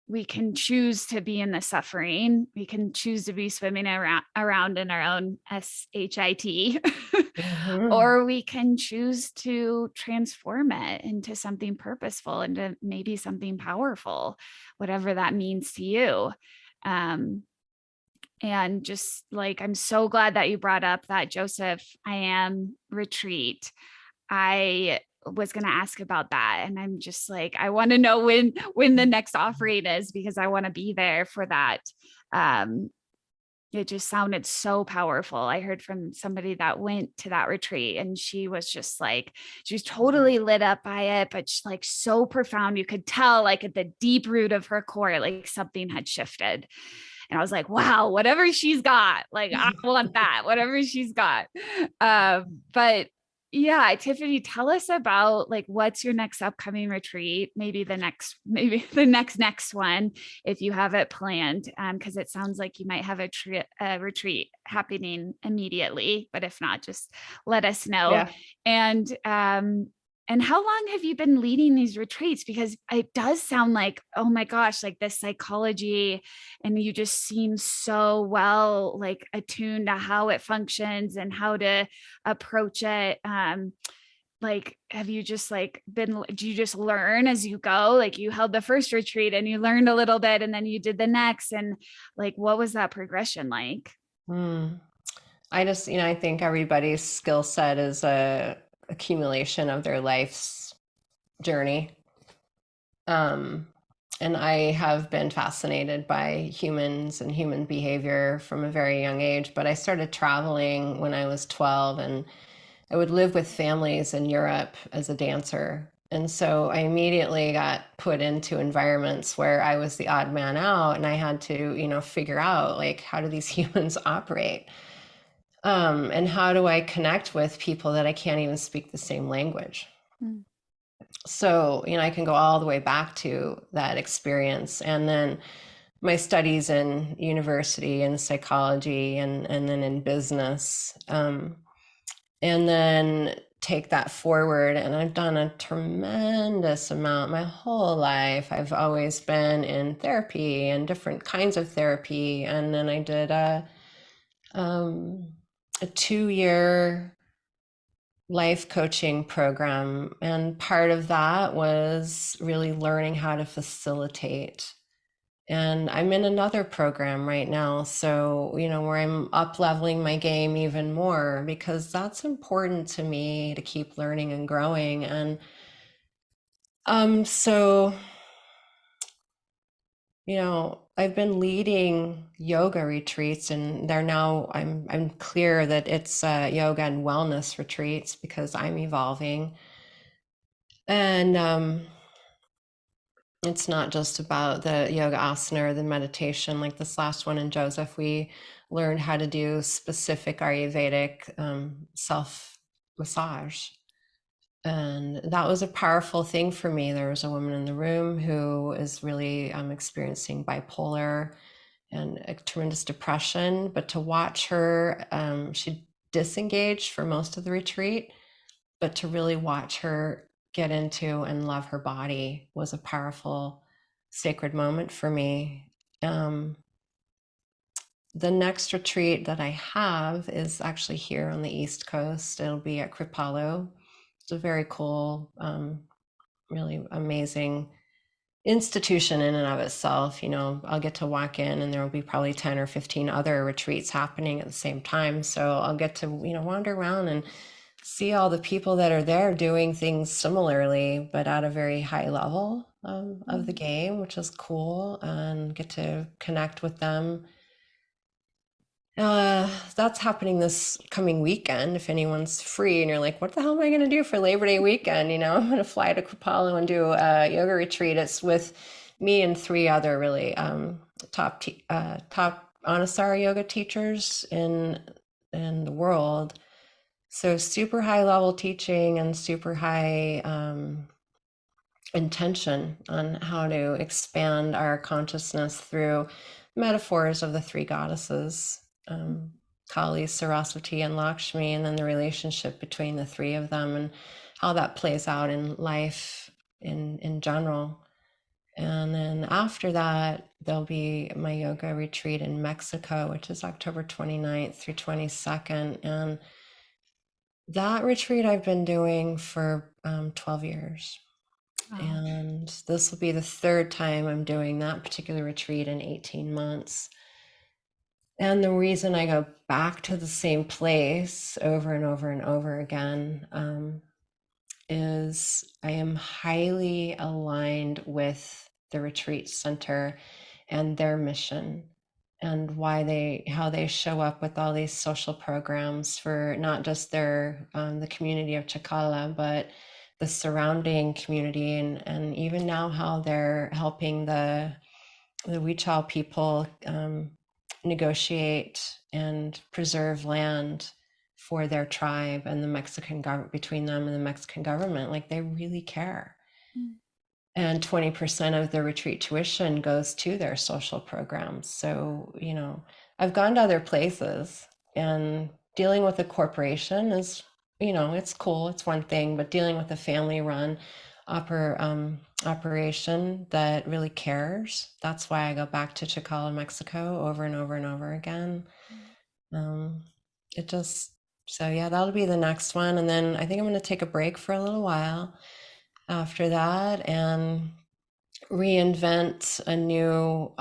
we can choose to be in the suffering. We can choose to be swimming around in our own shit, Mm-hmm. or we can choose to transform it into something purposeful, into maybe something powerful, whatever that means to you. Um, and just like, I'm so glad that you brought up that Joseph I am retreat. I was going to ask about that, and I'm just like, I want to know when the next offering is, because I want to be there for that. um it just sounded so powerful. I heard from somebody that went to that retreat, and she was just like, she was totally lit up by it, but like so profound. You could tell, like, at the deep root of her core, like something had shifted. And I was like, wow, whatever she's got, like, I want that, whatever she's got. But Yeah, Tiffany, tell us about like what's your next upcoming retreat, maybe the next one if you have it planned, because it sounds like you might have a retreat happening immediately, but if not, just let us know. Yeah. And how long have you been leading these retreats? Because it does sound like, oh my gosh, like this psychology, and you just seem so well like attuned to how it functions and how to approach it. Like have you just like been do you just learn as you go, like you held the first retreat and you learned a little bit and then you did the next, and like what was that progression like? Hmm. I just, I think everybody's skill set is a accumulation of their life's journey. Um, and I have been fascinated by humans and human behavior from a very young age. But I started traveling when I was 12, and I would live with families in Europe as a dancer. And so I immediately got put into environments where I was the odd man out, and I had to, figure out like, how do these humans operate? And how do I connect with people that I can't even speak the same language? Mm. So, I can go all the way back to that experience. And then my studies in university and psychology and then in business. And then take that forward. And I've done a tremendous amount my whole life. I've always been in therapy and different kinds of therapy. And then I did a 2-year life coaching program. And part of that was really learning how to facilitate. And I'm in another program right now. So, where I'm up leveling my game even more because that's important to me to keep learning and growing. And so, I've been leading yoga retreats, and they're now I'm clear that it's yoga and wellness retreats because I'm evolving. And it's not just about the yoga asana or the meditation. Like this last one in Joseph, we learned how to do specific Ayurvedic self massage. And that was a powerful thing for me. There was a woman in the room who is really experiencing bipolar and a tremendous depression. But to watch her, she disengaged for most of the retreat, but to really watch her get into and love her body was a powerful, sacred moment for me. The next retreat that I have is actually here on the East Coast. It'll be at Kripalu. It's a very cool, really amazing institution in and of itself. I'll get to walk in and there will be probably 10 or 15 other retreats happening at the same time. So I'll get to, wander around and see all the people that are there doing things similarly, but at a very high level of the game, which is cool, and get to connect with them. That's happening this coming weekend. If anyone's free and you're like, what the hell am I going to do for Labor Day weekend? I'm going to fly to Kripalu and do a yoga retreat. It's with me and 3 other really top Anusara yoga teachers in the world. So super high level teaching and super high intention on how to expand our consciousness through metaphors of the 3 goddesses, Kali, Saraswati, and Lakshmi, and then the relationship between the 3 of them and how that plays out in life in general. And then after that, there'll be my yoga retreat in Mexico, which is October 29th through 22nd. And that retreat I've been doing for 12 years. Wow. And this will be the 3rd time I'm doing that particular retreat in 18 months. And the reason I go back to the same place over and over and over again is I am highly aligned with the retreat center and their mission and how they show up with all these social programs for not just the community of Chakala, but the surrounding community, and even now how they're helping the Wichal people negotiate and preserve land for their tribe and the Mexican government, between them and the Mexican government. Like they really care. Mm. And 20% of the retreat tuition goes to their social programs. So, I've gone to other places, and dealing with a corporation is, it's cool. It's one thing, but dealing with a family run operation that really cares, that's why I go back to Chicala, Mexico over and over and over again. Um, it just, so yeah, that'll be the next one. And then I think I'm going to take a break for a little while after that and reinvent a new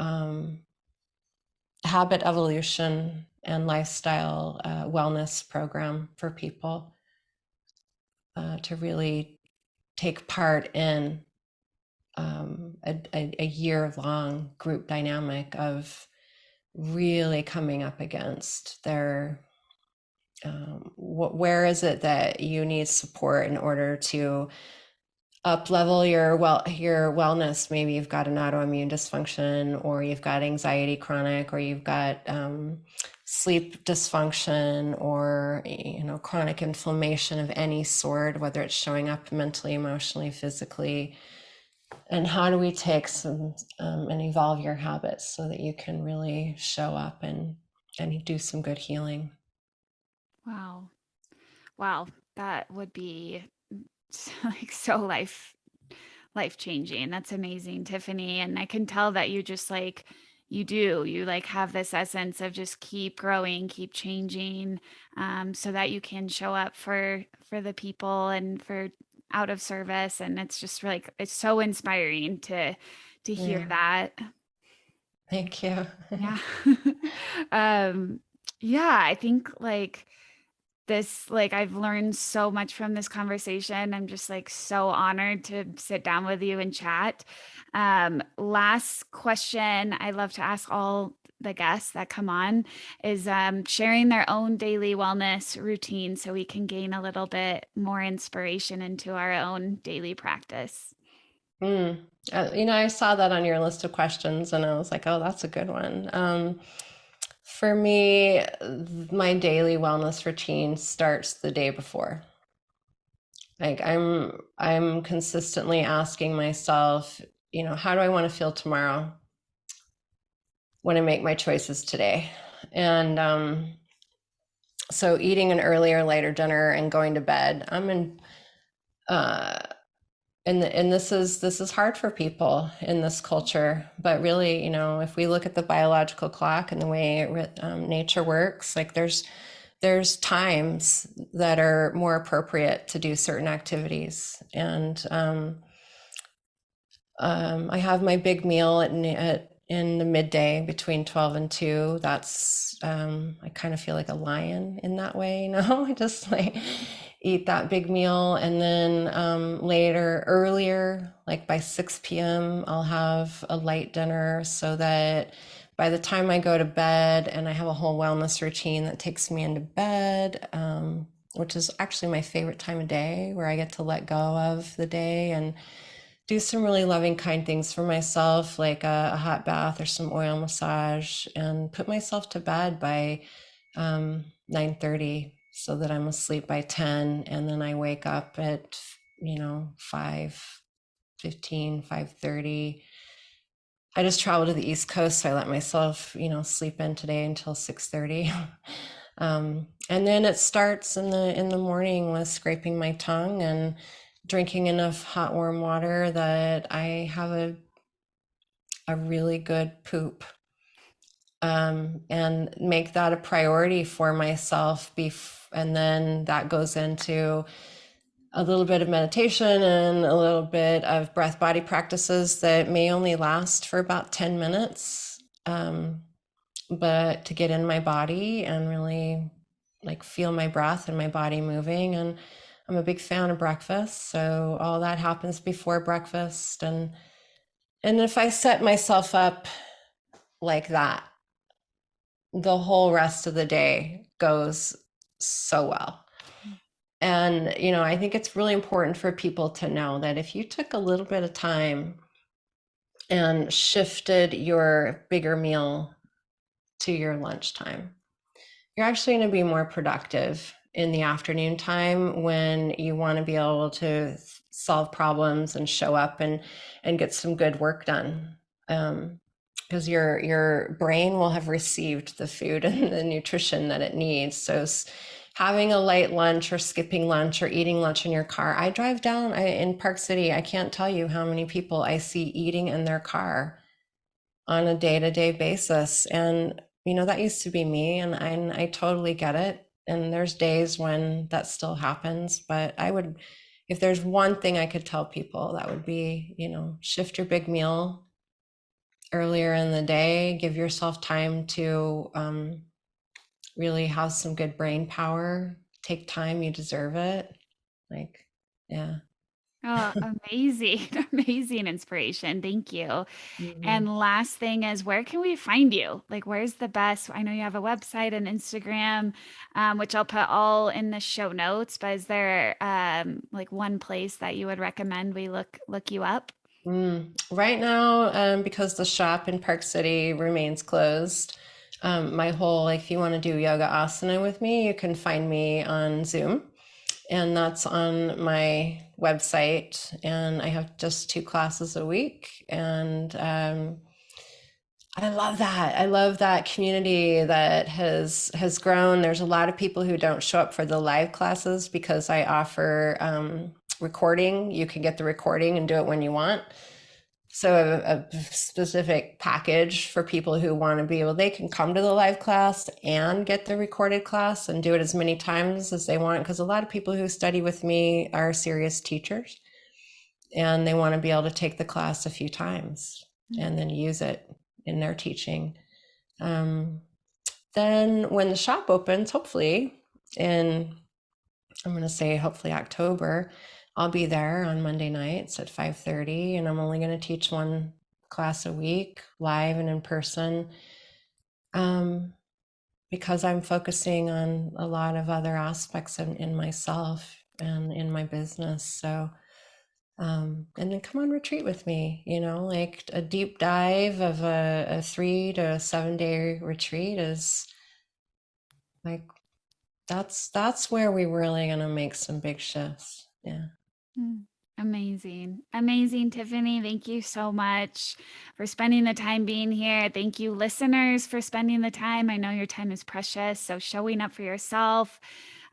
habit evolution and lifestyle wellness program for people to really take part in a year-long group dynamic of really coming up against their where is it that you need support in order to up level your wellness. Maybe you've got an autoimmune dysfunction, or you've got anxiety chronic, or you've got sleep dysfunction, or chronic inflammation of any sort, whether it's showing up mentally, emotionally, physically. And how do we take some and evolve your habits so that you can really show up and do some good healing. Wow. Wow. That would be like so life changing. That's amazing, Tiffany. And I can tell that you just like you like have this essence of just keep growing, keep changing, so that you can show up for the people and for out of service. And it's just like it's so inspiring to hear Yeah, that. thank you. Yeah. um yeah, I think like this like I've learned so much from this conversation. I'm just like so honored to sit down with you and chat. Last question I love to ask all the guests that come on is sharing their own daily wellness routine so we can gain a little bit more inspiration into our own daily practice. Mm. I saw that on your list of questions and I was like, oh, that's a good one. For me, my daily wellness routine starts the day before. Like I'm consistently asking myself, how do I want to feel tomorrow when I make my choices today? And so eating an earlier, later dinner and going to bed, I'm in uh and this is hard for people in this culture, but really, if we look at the biological clock and the way nature works, like there's times that are more appropriate to do certain activities. And I have my big meal in the midday between 12 and 2. That's I kind of feel like a lion in that way, I just like eat that big meal. And then earlier, like by 6 p.m., I'll have a light dinner so that by the time I go to bed, and I have a whole wellness routine that takes me into bed, which is actually my favorite time of day, where I get to let go of the day and do some really loving, kind things for myself, like a hot bath or some oil massage, and put myself to bed by 9:30 so that I'm asleep by 10. And then I wake up at, 5:15, 5:30. I just traveled to the East Coast, so I let myself, sleep in today until 6:30. And then it starts in the morning with scraping my tongue and drinking enough hot warm water that I have a really good poop, and make that a priority for myself. And then that goes into a little bit of meditation and a little bit of breath body practices that may only last for about 10 minutes. But to get in my body and really like feel my breath and my body moving. And I'm a big fan of breakfast, so all that happens before breakfast. And if I set myself up like that, the whole rest of the day goes so well. And I think it's really important for people to know that if you took a little bit of time and shifted your bigger meal to your lunchtime, you're actually going to be more productive in the afternoon time when you want to be able to solve problems and show up and get some good work done. Because your brain will have received the food and the nutrition that it needs. So having a light lunch or skipping lunch or eating lunch in your car. I drive down in Park City. I can't tell you how many people I see eating in their car on a day-to-day basis. And that used to be me, and I totally get it. And there's days when that still happens, but if there's one thing I could tell people, that would be, shift your big meal earlier in the day, give yourself time to really have some good brain power, take time, you deserve it. Like, yeah. Oh, amazing. Amazing inspiration. Thank you. Mhm. And last thing is, where can we find you? Like, where's the best? I know you have a website and Instagram, which I'll put all in the show notes, but is there like one place that you would recommend we look you up? Right now, because the shop in Park City remains closed, my whole, like, if you want to do yoga asana with me, you can find me on Zoom, and that's on my website. And I have just 2 classes a week, and I love that. I love that community that has grown. There's a lot of people who don't show up for the live classes because I offer recording. You can get the recording and do it when you want. So a specific package for people who want to be able, they can come to the live class and get the recorded class and do it as many times as they want. Because a lot of people who study with me are serious teachers and they want to be able to take the class a few times and then use it in their teaching. Um, then when the shop opens, hopefully in, I'm going to say hopefully October, I'll be there on Monday nights at 5:30, and I'm only going to teach one class a week, live and in person, um, because I'm focusing on a lot of other aspects in myself and in my business. So, and then come on retreat with me, like a deep dive of a 3 to 7 day retreat is like, that's where we really gonna make some big shifts. Yeah. Mm. Amazing. Amazing, Tiffany. Thank you so much for spending the time being here. Thank you, listeners, for spending the time. I know your time is precious. So, showing up for yourself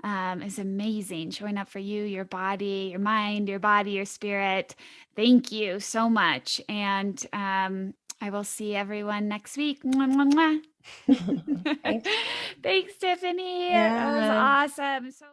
is amazing. Showing up for you, your body, your mind, your body, your spirit. Thank you so much. And I will see everyone next week. Mwah, mwah, mwah. Thanks. Thanks, Tiffany. That was Yeah. awesome. So